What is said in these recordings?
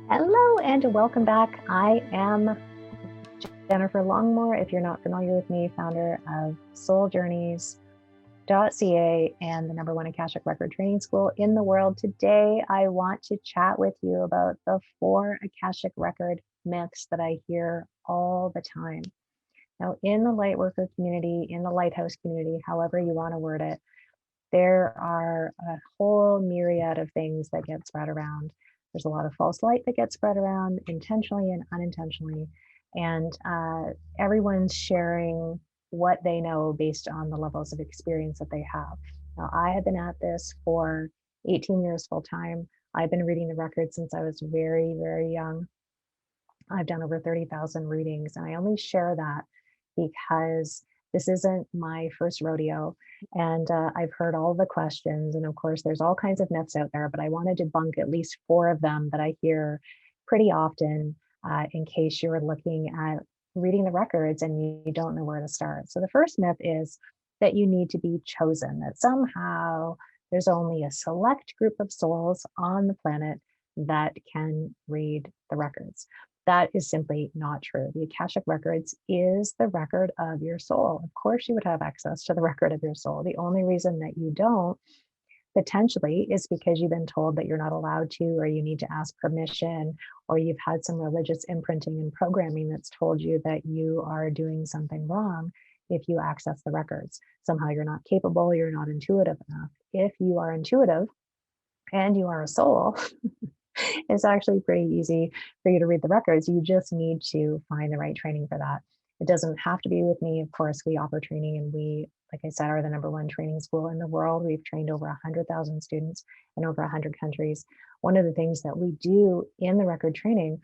Hello and welcome back. I am Jennifer Longmore. If you're not familiar with me, founder of souljourneys.ca and the #1 Akashic record training school in the world. Today, I want to chat with you about the 4 Akashic record myths that I hear all the time. Now, in the lightworker community, in the lighthouse community, however you want to word it, there are a whole myriad of things that get spread around. There's a lot of false light that gets spread around intentionally and unintentionally. And everyone's sharing what they know based on the levels of experience that they have. Now, I have been at this for 18 years full time. I've been reading the records since I was very, very young. I've done over 30,000 readings, and I only share that because this isn't my first rodeo. And I've heard all the questions. And of course, there's all kinds of myths out there, but I want to debunk at least 4 of them that I hear pretty often in case you're looking at reading the records and you don't know where to start. So the first myth is that you need to be chosen, that somehow there's only a select group of souls on the planet that can read the records. That is simply not true. The Akashic Records is the record of your soul. Of course, you would have access to the record of your soul. The only reason that you don't potentially is because you've been told that you're not allowed to, or you need to ask permission, or you've had some religious imprinting and programming that's told you that you are doing something wrong if you access the records. Somehow you're not capable, you're not intuitive enough. If you are intuitive and you are a soul, it's actually pretty easy for you to read the records. You just need to find the right training for that. It doesn't have to be with me. Of course, we offer training, and we, like I said, are the #1 training school in the world. We've trained over 100,000 students in over 100 countries. One of the things that we do in the record training,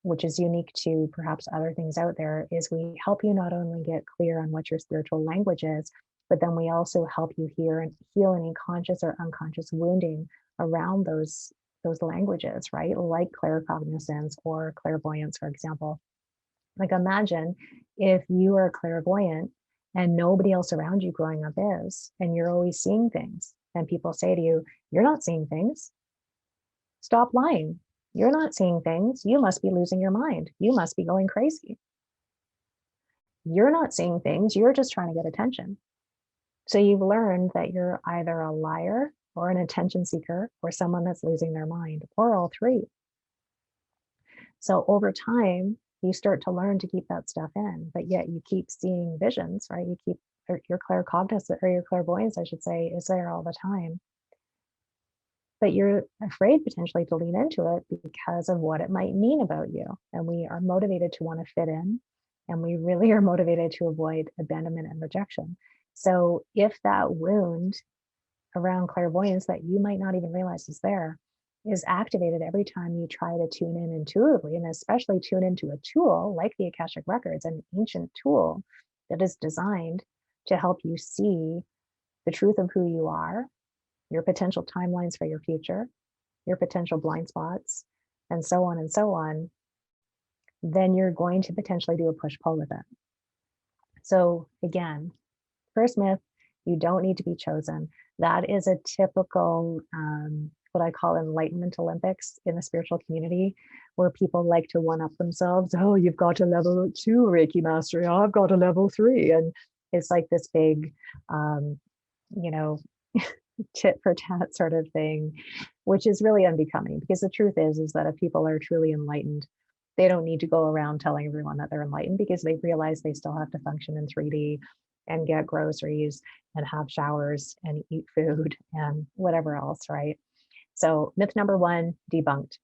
which is unique to perhaps other things out there, is we help you not only get clear on what your spiritual language is, but then we also help you hear and heal any conscious or unconscious wounding around those languages, right? Like claircognizance or clairvoyance, for example. Like imagine if you are clairvoyant and nobody else around you growing up is, and you're always seeing things, and people say to you, "You're not seeing things. Stop lying. You're not seeing things. You must be losing your mind. You must be going crazy. You're not seeing things. You're just trying to get attention." So you've learned that you're either a liar or an attention seeker or someone that's losing their mind, or all three. So over time, you start to learn to keep that stuff in, but yet you keep seeing visions, right? You keep your claircognizance, or your clairvoyance, I should say, is there all the time. But you're afraid potentially to lean into it because of what it might mean about you. And we are motivated to want to fit in, and we really are motivated to avoid abandonment and rejection. So if that wound around clairvoyance that you might not even realize is there is activated every time you try to tune in intuitively, and especially tune into a tool like the Akashic Records, an ancient tool that is designed to help you see the truth of who you are, your potential timelines for your future, your potential blind spots, and so on, then you're going to potentially do a push pull with it. So again, first myth, you don't need to be chosen. That is a typical, what I call enlightenment Olympics in the spiritual community, where people like to one up themselves. Oh, you've got a level 2 Reiki mastery. I've got a level 3. And it's like this big, you know, tit for tat sort of thing, which is really unbecoming, because the truth is that if people are truly enlightened, they don't need to go around telling everyone that they're enlightened, because they realize they still have to function in 3D and get groceries and have showers and eat food and whatever else, right? So myth #1, debunked.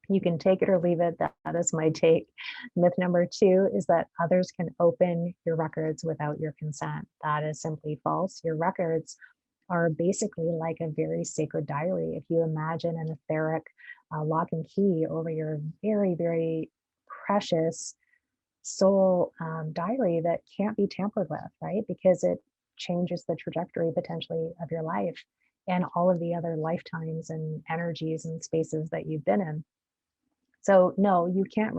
You can take it or leave it. That is my take. Myth #2 is that others can open your records without your consent. That is simply false. Your records are basically like a very sacred diary. If you imagine an etheric lock and key over your very, very precious soul diary that can't be tampered with, right? Because it changes the trajectory potentially of your life and all of the other lifetimes and energies and spaces that you've been in. So no, you can't,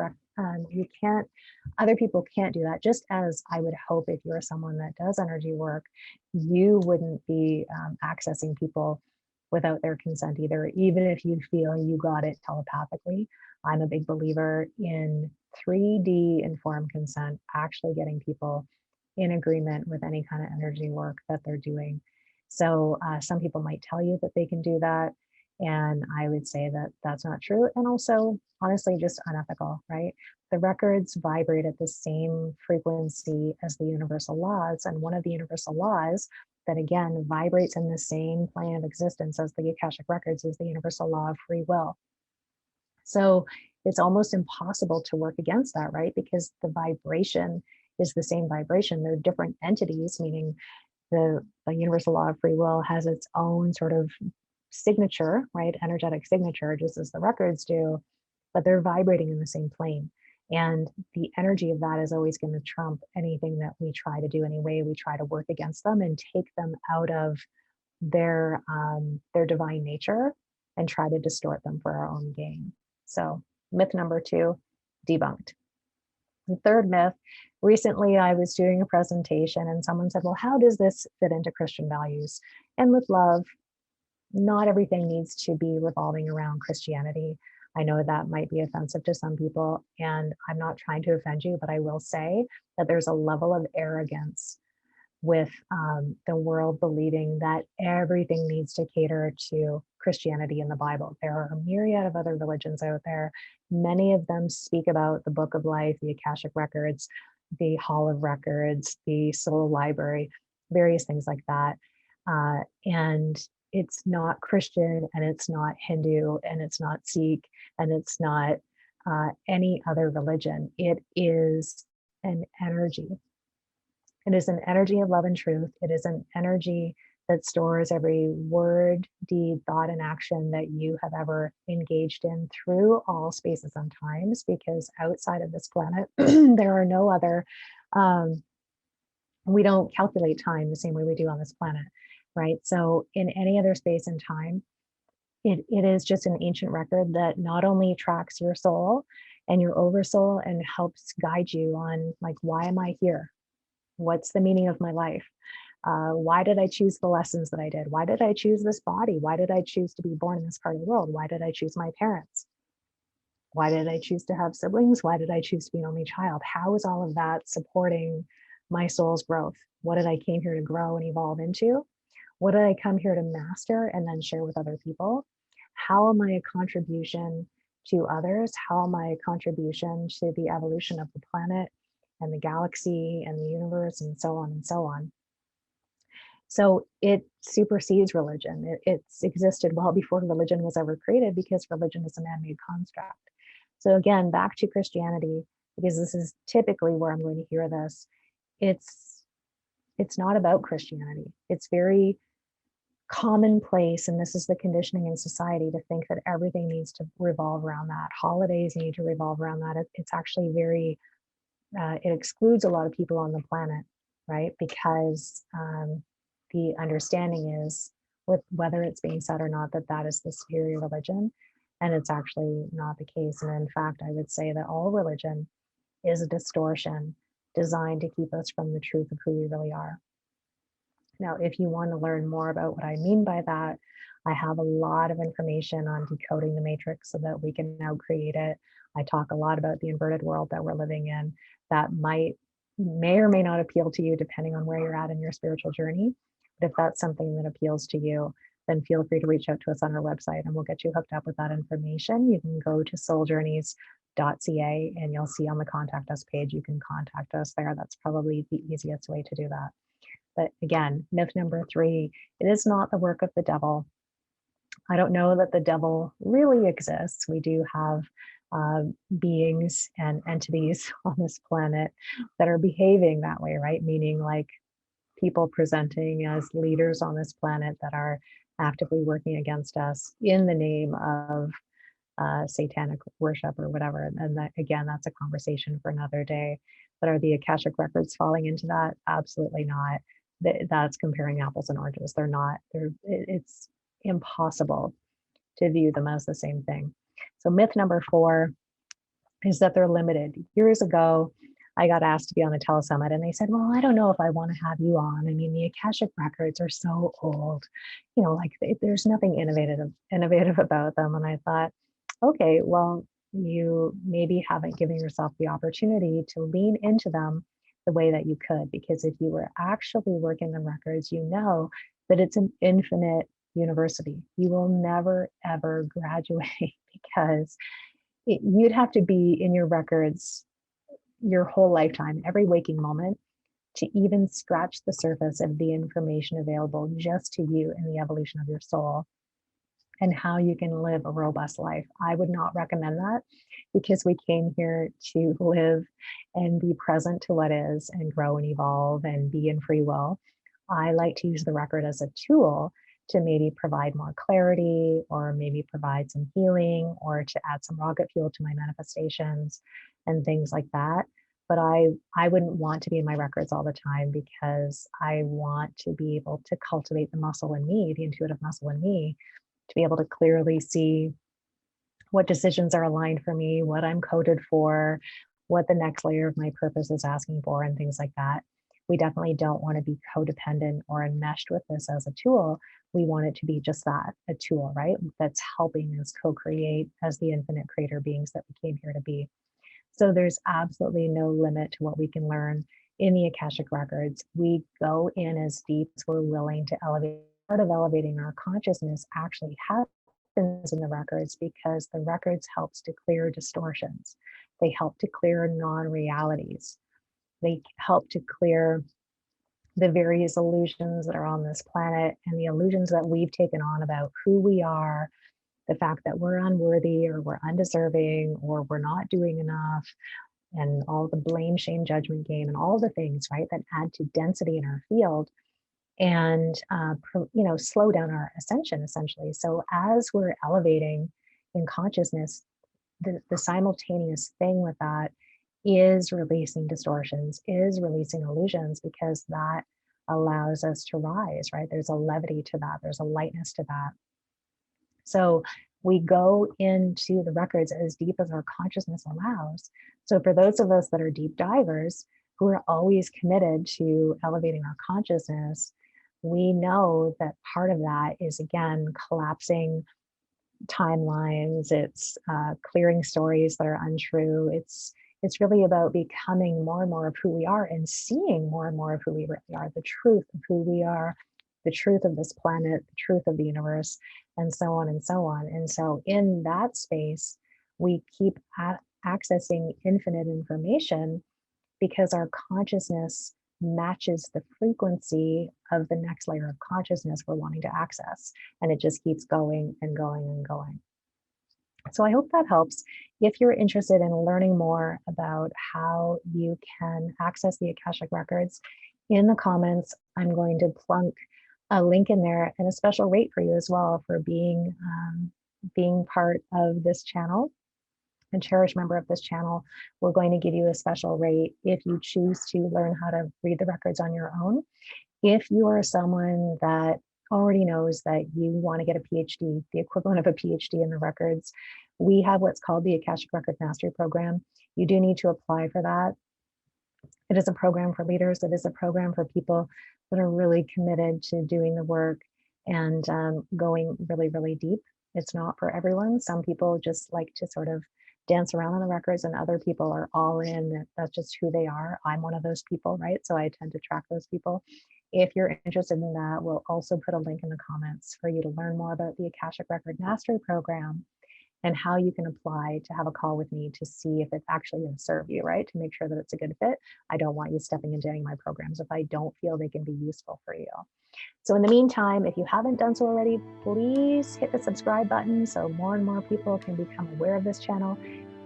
other people can't do that. Just as I would hope if you're someone that does energy work, you wouldn't be accessing people without their consent either, even if you feel you got it telepathically. I'm a big believer in 3D informed consent, actually getting people in agreement with any kind of energy work that they're doing. So some people might tell you that they can do that. And I would say that that's not true. And also, honestly, just unethical, right? The records vibrate at the same frequency as the universal laws. And one of the universal laws that, again, vibrates in the same plane of existence as the Akashic records is the universal law of free will. So it's almost impossible to work against that, right? Because the vibration is the same vibration. They're different entities, meaning the universal law of free will has its own sort of signature, right? Energetic signature, just as the records do, but they're vibrating in the same plane. And the energy of that is always going to trump anything that we try to do, any way we try to work against them and take them out of their divine nature and try to distort them for our own gain. So myth number 2, debunked. The third myth, recently I was doing a presentation and someone said, well, how does this fit into Christian values? And with love, not everything needs to be revolving around Christianity. I know that might be offensive to some people, and I'm not trying to offend you, but I will say that there's a level of arrogance with the world believing that everything needs to cater to Christianity and the Bible. There are a myriad of other religions out there. Many of them speak about the Book of Life, the Akashic Records, the Hall of Records, the Soul Library, various things like that. And it's not Christian, and it's not Hindu, and it's not Sikh, and it's not any other religion. It is an energy. It is an energy of love and truth. It is an energy that stores every word, deed, thought, and action that you have ever engaged in through all spaces and times, because outside of this planet, there are no other, we don't calculate time the same way we do on this planet, right? So in any other space and time, it is just an ancient record that not only tracks your soul and your oversoul and helps guide you on, like, why am I here? What's the meaning of my life? Why did I choose the lessons that I did? Why did I choose this body? Why did I choose to be born in this part of the world? Why did I choose my parents? Why did I choose to have siblings? Why did I choose to be an only child? How is all of that supporting my soul's growth? What did I came here to grow and evolve into? What did I come here to master and then share with other people? How am I a contribution to others? How am I a contribution to the evolution of the planet and the galaxy and the universe, and so on and so on? So it supersedes religion. It's existed well before religion was ever created, because religion is a man-made construct. So again, back to Christianity, because this is typically where I'm going to hear this. It's not about Christianity. It's very commonplace, and this is the conditioning in society, to think that everything needs to revolve around that. Holidays need to revolve around that. It's actually very, it excludes a lot of people on the planet, right? Because the understanding is, with whether it's being said or not, that that is the superior religion. And it's actually not the case. And in fact, I would say that all religion is a distortion designed to keep us from the truth of who we really are. Now, if you want to learn more about what I mean by that, I have a lot of information on decoding the matrix so that we can now create it. I talk a lot about the inverted world that we're living in that may or may not appeal to you depending on where you're at in your spiritual journey. But if that's something that appeals to you, then feel free to reach out to us on our website and we'll get you hooked up with that information. You can go to souljourneys.ca and you'll see on the contact us page, you can contact us there. That's probably the easiest way to do that. But again, myth number 3, it is not the work of the devil. I don't know that the devil really exists. We do have beings and entities on this planet that are behaving that way, right? Meaning, like, people presenting as leaders on this planet that are actively working against us in the name of satanic worship or whatever. And that, again, that's a conversation for another day. But are the Akashic records falling into that? Absolutely not. That's comparing apples and oranges. They're not. It's impossible to view them as the same thing. So myth number 4 is that they're limited. Years ago, I got asked to be on the telesummit and they said, well, I don't know if I want to have you on. I mean, the Akashic records are so old, like there's nothing innovative about them. And I thought, okay, well, you maybe haven't given yourself the opportunity to lean into them the way that you could, because if you were actually working the records, that it's an infinite university. You will never, ever graduate because you'd have to be in your records your whole lifetime, every waking moment, to even scratch the surface of the information available just to you in the evolution of your soul and how you can live a robust life. I would not recommend that, because we came here to live and be present to what is and grow and evolve and be in free will. I like to use the record as a tool to maybe provide more clarity, or maybe provide some healing, or to add some rocket fuel to my manifestations and things like that. But I wouldn't want to be in my records all the time, because I want to be able to cultivate the muscle in me, the intuitive muscle in me, to be able to clearly see what decisions are aligned for me, what I'm coded for, what the next layer of my purpose is asking for, and things like that. We definitely don't want to be codependent or enmeshed with this as a tool. We want it to be just that, a tool, right? That's helping us co-create as the infinite creator beings that we came here to be. So there's absolutely no limit to what we can learn in the Akashic records. We go in as deep as we're willing to elevate. Part of elevating our consciousness actually happens in the records, because the records helps to clear distortions. They help to clear non-realities. They help to clear the various illusions that are on this planet, and the illusions that we've taken on about who we are, the fact that we're unworthy, or we're undeserving, or we're not doing enough, and all the blame, shame, judgment game, and all the things, right, that add to density in our field, and slow down our ascension, essentially. So as we're elevating in consciousness, the simultaneous thing with that is releasing distortions, is releasing illusions, because that allows us to rise, right? There's a levity to that, there's a lightness to that. So we go into the records as deep as our consciousness allows. So for those of us that are deep divers, who are always committed to elevating our consciousness, we know that part of that is, again, collapsing timelines. It's clearing stories that are untrue. It's really about becoming more and more of who we are, and seeing more and more of who we really are, the truth of who we are, the truth of this planet, the truth of the universe, and so on and so on. And so in that space, we keep accessing infinite information, because our consciousness matches the frequency of the next layer of consciousness we're wanting to access. And it just keeps going and going and going. So I hope that helps. If you're interested in learning more about how you can access the Akashic records, in the comments, I'm going to plunk a link in there, and a special rate for you as well for being part of this channel, and cherished member of this channel. We're going to give you a special rate if you choose to learn how to read the records on your own. If you are someone that already knows that you want to get a PhD, the equivalent of a PhD in the records, we have what's called the Akashic Record Mastery Program. You do need to apply for that. It is a program for leaders. It is a program for people that are really committed to doing the work and going really, really deep. It's not for everyone. Some people just like to sort of dance around on the records, and other people are all in. That's just who they are. I'm one of those people, right? So I tend to track those people. If you're interested in that, we'll also put a link in the comments for you to learn more about the Akashic Record Mastery Program, and how you can apply to have a call with me to see if it's actually going to serve you, right? To make sure that it's a good fit. I don't want you stepping into any of my programs if I don't feel they can be useful for you. So in the meantime, if you haven't done so already, please hit the subscribe button so more and more people can become aware of this channel.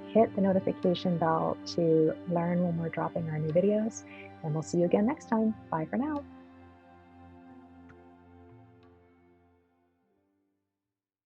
Hit the notification bell to learn when we're dropping our new videos, and we'll see you again next time. Bye for now.